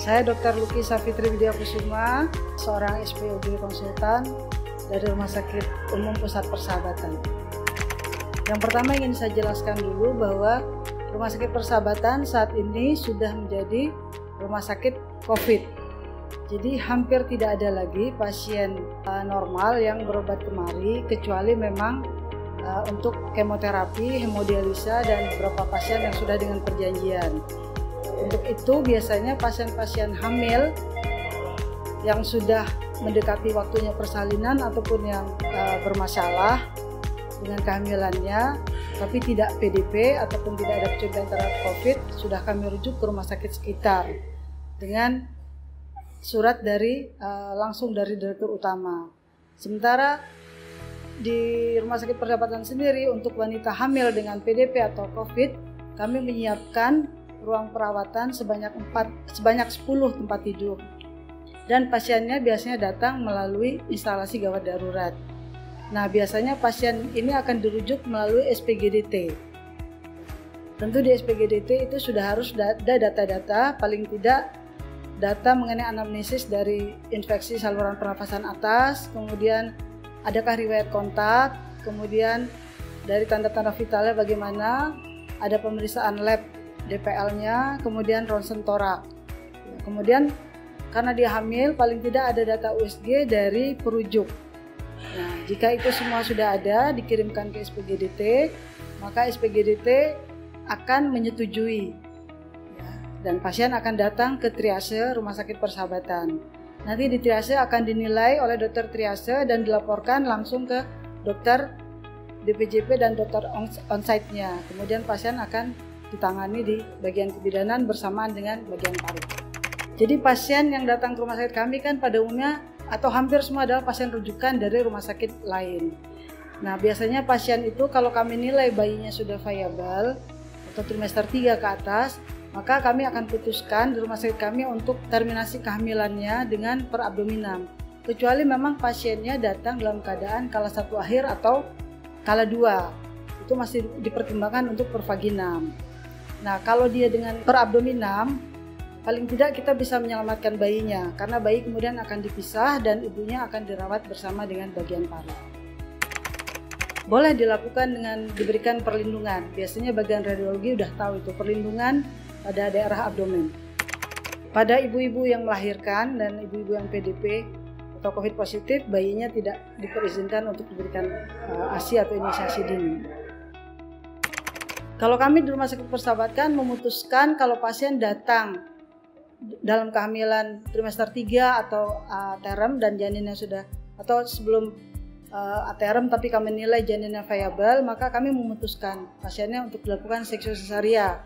Saya Dr. Luki Safitri Widya Kusuma, seorang SPOG konsultan dari Rumah Sakit Umum Pusat Persahabatan. Yang pertama ingin saya jelaskan dulu bahwa Rumah Sakit Persahabatan saat ini sudah menjadi rumah sakit COVID. Jadi hampir tidak ada lagi pasien normal yang berobat kemari, kecuali memang untuk kemoterapi, hemodialisa, dan beberapa pasien yang sudah dengan perjanjian. Untuk itu biasanya pasien-pasien hamil yang sudah mendekati waktunya persalinan ataupun yang bermasalah dengan kehamilannya tapi tidak PDP ataupun tidak ada kecurigaan terhadap COVID, sudah kami rujuk ke rumah sakit sekitar dengan surat dari langsung dari direktur utama. Sementara di Rumah Sakit Persahabatan sendiri untuk wanita hamil dengan PDP atau COVID, kami menyiapkan ruang perawatan sebanyak 10 tempat tidur. Dan pasiennya biasanya datang melalui instalasi gawat darurat. Nah, biasanya pasien ini akan dirujuk melalui SPGDT. Tentu di SPGDT itu sudah harus ada data-data, paling tidak data mengenai anamnesis dari infeksi saluran pernafasan atas, kemudian adakah riwayat kontak, kemudian dari tanda-tanda vitalnya bagaimana, ada pemeriksaan lab DPL-nya, kemudian ronsen torak. Kemudian karena dia hamil, paling tidak ada data USG dari perujuk. Nah, jika itu semua sudah ada, dikirimkan ke SPGDT, maka SPGDT akan menyetujui. Dan pasien akan datang ke triase Rumah Sakit Persahabatan. Nanti di triase akan dinilai oleh dokter triase dan dilaporkan langsung ke dokter DPJP dan dokter onsite-nya. Kemudian pasien akan ditangani di bagian kebidanan bersamaan dengan bagian paru. Jadi pasien yang datang ke rumah sakit kami kan pada umumnya atau hampir semua adalah pasien rujukan dari rumah sakit lain. Nah, biasanya pasien itu kalau kami nilai bayinya sudah viable atau trimester 3 ke atas, maka kami akan putuskan di rumah sakit kami untuk terminasi kehamilannya dengan perabdominam. Kecuali memang pasiennya datang dalam keadaan kala 1 akhir atau kala 2. Itu masih dipertimbangkan untuk pervaginam. Nah, kalau dia dengan perabdominam, paling tidak kita bisa menyelamatkan bayinya karena bayi kemudian akan dipisah dan ibunya akan dirawat bersama dengan bagian paru. Boleh dilakukan dengan diberikan perlindungan. Biasanya bagian radiologi udah tahu itu perlindungan pada daerah abdomen. Pada ibu-ibu yang melahirkan dan ibu-ibu yang PDP atau COVID positif, bayinya tidak diperizinkan untuk diberikan ASI atau inisiasi dini. Kalau kami di Rumah Sakit Persahabatan memutuskan kalau pasien datang dalam kehamilan trimester 3 atau term dan janinnya sudah atau sebelum term tapi kami nilai janinnya viable, maka kami memutuskan pasiennya untuk dilakukan seksio sesaria.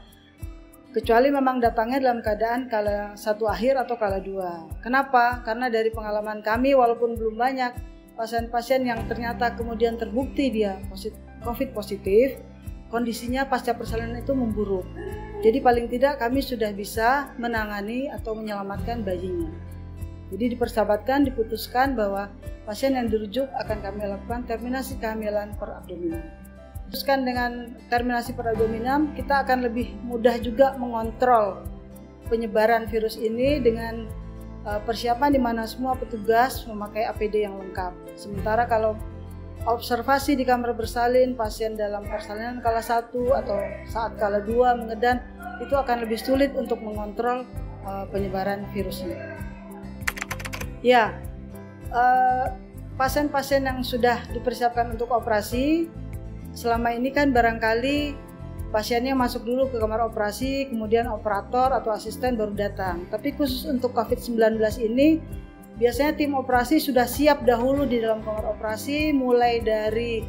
Kecuali memang datangnya dalam keadaan kala 1 akhir atau kala 2. Kenapa? Karena dari pengalaman kami walaupun belum banyak pasien-pasien yang ternyata kemudian terbukti dia COVID positif, kondisinya pasca persalinan itu memburuk. Jadi paling tidak kami sudah bisa menangani atau menyelamatkan bayinya. Jadi dipersahabatkan, diputuskan bahwa pasien yang dirujuk akan kami lakukan terminasi kehamilan per abdominal. Putuskan dengan terminasi per abdominal, kita akan lebih mudah juga mengontrol penyebaran virus ini dengan persiapan di mana semua petugas memakai APD yang lengkap. Sementara kalau observasi di kamar bersalin pasien dalam persalinan kala 1 atau saat kala 2 mengedan, itu akan lebih sulit untuk mengontrol penyebaran virusnya. Ya, pasien-pasien yang sudah dipersiapkan untuk operasi, selama ini kan barangkali pasiennya masuk dulu ke kamar operasi, kemudian operator atau asisten baru datang. Tapi khusus untuk COVID-19 ini, biasanya tim operasi sudah siap dahulu di dalam kamar operasi, mulai dari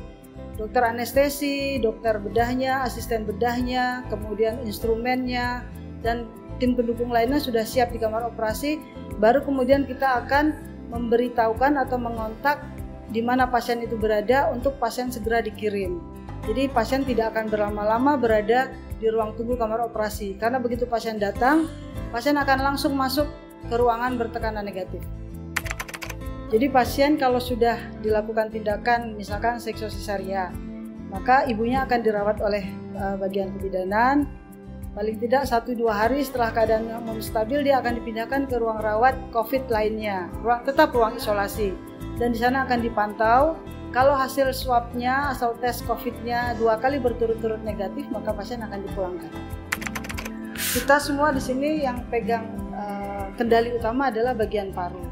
dokter anestesi, dokter bedahnya, asisten bedahnya, kemudian instrumennya, dan tim pendukung lainnya sudah siap di kamar operasi. Baru kemudian kita akan memberitahukan atau mengontak di mana pasien itu berada untuk pasien segera dikirim. Jadi pasien tidak akan berlama-lama berada di ruang tunggu kamar operasi, karena begitu pasien datang, pasien akan langsung masuk ke ruangan bertekanan negatif. Jadi pasien kalau sudah dilakukan tindakan misalkan seksio sesaria, maka ibunya akan dirawat oleh bagian kebidanan, Paling tidak 1-2 hari setelah keadaan umum stabil, dia akan dipindahkan ke ruang rawat COVID lainnya, tetap ruang isolasi. Dan di sana akan dipantau. Kalau hasil swabnya atau tes COVID-nya 2 kali berturut-turut negatif, maka pasien akan dipulangkan. Kita semua di sini yang pegang kendali utama adalah bagian paru.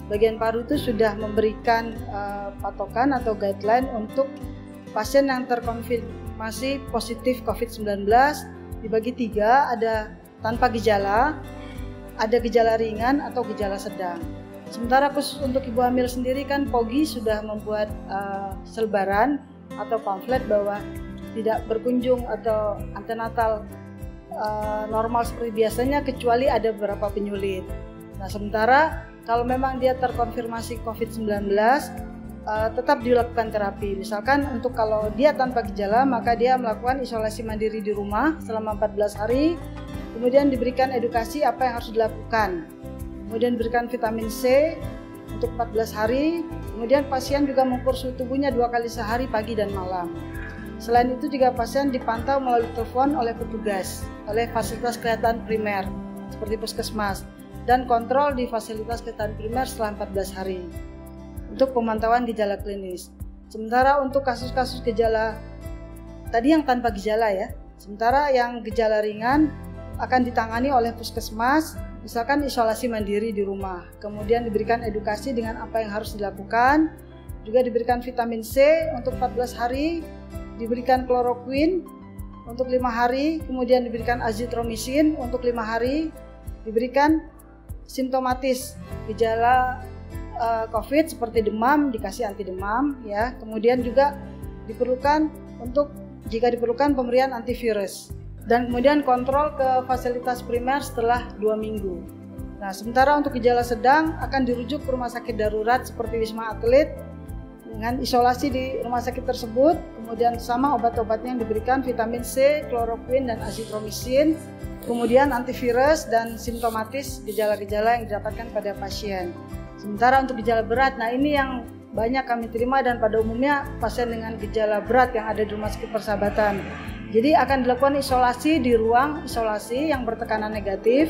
Bagian paru itu sudah memberikan patokan atau guideline untuk pasien yang terkonfirmasi positif COVID-19 dibagi 3, ada tanpa gejala, ada gejala ringan atau gejala sedang. Sementara khusus untuk ibu hamil sendiri kan POGI sudah membuat selebaran atau pamflet bahwa tidak berkunjung atau antenatal normal seperti biasanya kecuali ada beberapa penyulit. Nah, sementara kalau memang dia terkonfirmasi COVID-19 tetap dilakukan terapi. Misalkan untuk kalau dia tanpa gejala, maka dia melakukan isolasi mandiri di rumah selama 14 hari, kemudian diberikan edukasi apa yang harus dilakukan, kemudian diberikan vitamin C untuk 14 hari, kemudian pasien juga mengukur suhu tubuhnya 2 kali sehari, pagi dan malam. Selain itu juga pasien dipantau melalui telepon oleh petugas, oleh fasilitas kesehatan primer seperti puskesmas, dan kontrol di fasilitas kesehatan primer setelah 14 hari untuk pemantauan gejala klinis. Sementara untuk kasus-kasus gejala tadi yang tanpa gejala ya, sementara yang gejala ringan akan ditangani oleh puskesmas, misalkan isolasi mandiri di rumah, kemudian diberikan edukasi dengan apa yang harus dilakukan, juga diberikan vitamin C untuk 14 hari, diberikan kloroquine untuk 5 hari, kemudian diberikan azitromisin untuk 5 hari, diberikan simptomatis gejala COVID seperti demam, dikasih anti demam ya. Kemudian juga diperlukan untuk jika diperlukan pemberian antivirus, dan kemudian kontrol ke fasilitas primer setelah 2 minggu. Nah, sementara untuk gejala sedang akan dirujuk ke rumah sakit darurat seperti Wisma Atlet dengan isolasi di rumah sakit tersebut, kemudian sama obat-obatnya yang diberikan, vitamin C, kloroquine dan azitromisin, kemudian antivirus dan simptomatis gejala-gejala yang didapatkan pada pasien. Sementara untuk gejala berat, nah ini yang banyak kami terima dan pada umumnya pasien dengan gejala berat yang ada di Rumah Sakit Persahabatan. Jadi akan dilakukan isolasi di ruang isolasi yang bertekanan negatif,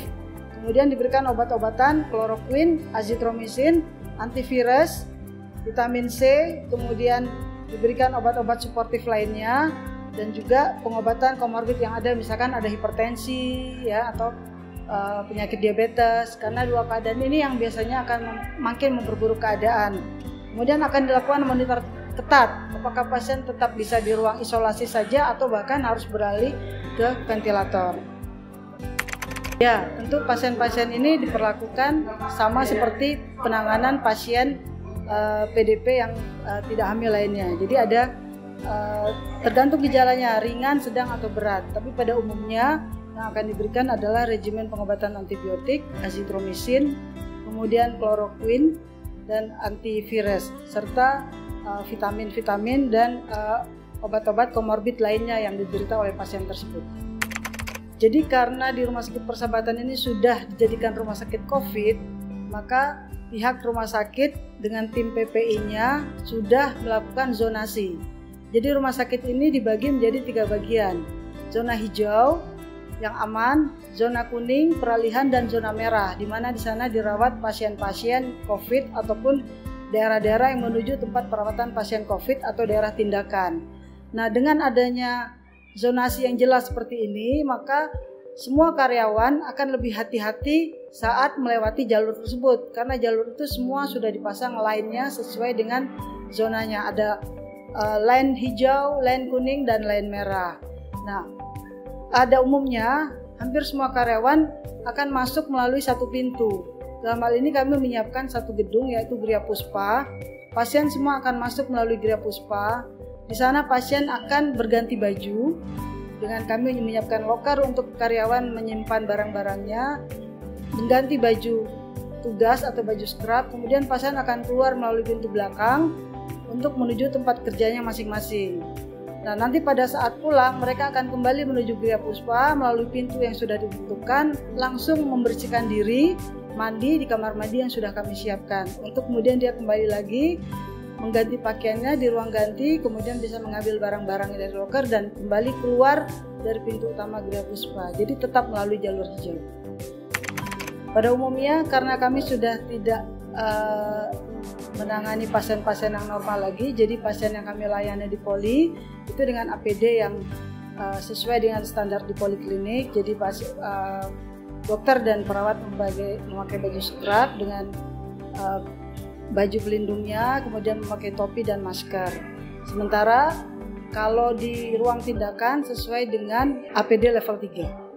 kemudian diberikan obat-obatan kloroquine, azitromisin, antivirus, vitamin C, kemudian diberikan obat-obat suportif lainnya, dan juga pengobatan komorbid yang ada, misalkan ada hipertensi ya atau penyakit diabetes, karena 2 keadaan ini yang biasanya akan makin memperburuk keadaan. Kemudian akan dilakukan monitor ketat apakah pasien tetap bisa di ruang isolasi saja atau bahkan harus beralih ke ventilator. Ya, tentu pasien-pasien ini diperlakukan sama seperti penanganan pasien PDP yang tidak hamil lainnya. Jadi ada tergantung gejalanya, ringan, sedang atau berat. Tapi pada umumnya yang akan diberikan adalah regimen pengobatan antibiotik, azitromisin, kemudian kloroquine dan antivirus, serta vitamin-vitamin dan obat-obat komorbid lainnya yang diderita oleh pasien tersebut. Jadi karena di Rumah Sakit Persahabatan ini sudah dijadikan rumah sakit COVID, maka pihak rumah sakit dengan tim PPI-nya sudah melakukan zonasi. Jadi rumah sakit ini dibagi menjadi 3 bagian, zona hijau yang aman, zona kuning, peralihan, dan zona merah, di mana di sana dirawat pasien-pasien COVID ataupun daerah-daerah yang menuju tempat perawatan pasien COVID atau daerah tindakan. Nah, dengan adanya zonasi yang jelas seperti ini, maka semua karyawan akan lebih hati-hati saat melewati jalur tersebut, karena jalur itu semua sudah dipasang line-nya sesuai dengan zonanya. Ada line hijau, line kuning, dan line merah. Nah, ada umumnya hampir semua karyawan akan masuk melalui satu pintu. Dalam hal ini kami menyiapkan satu gedung yaitu Gria Puspa. Pasien semua akan masuk melalui Gria Puspa. Di sana pasien akan berganti baju dengan kami menyiapkan loker untuk karyawan menyimpan barang-barangnya, mengganti baju tugas atau baju scrub. Kemudian pasien akan keluar melalui pintu belakang untuk menuju tempat kerjanya masing-masing. Nah, nanti pada saat pulang mereka akan kembali menuju Gria Puspa melalui pintu yang sudah ditentukan, langsung membersihkan diri, mandi di kamar mandi yang sudah kami siapkan, untuk kemudian dia kembali lagi mengganti pakaiannya di ruang ganti, kemudian bisa mengambil barang-barang dari loker dan kembali keluar dari pintu utama Gria Puspa. Jadi tetap melalui jalur hijau. Pada umumnya karena kami sudah tidak menangani pasien-pasien yang normal lagi, jadi pasien yang kami layani di poli itu dengan APD yang sesuai dengan standar di poliklinik. Jadi dokter dan perawat memakai baju scrub dengan baju pelindungnya, kemudian memakai topi dan masker. Sementara kalau di ruang tindakan sesuai dengan APD level 3.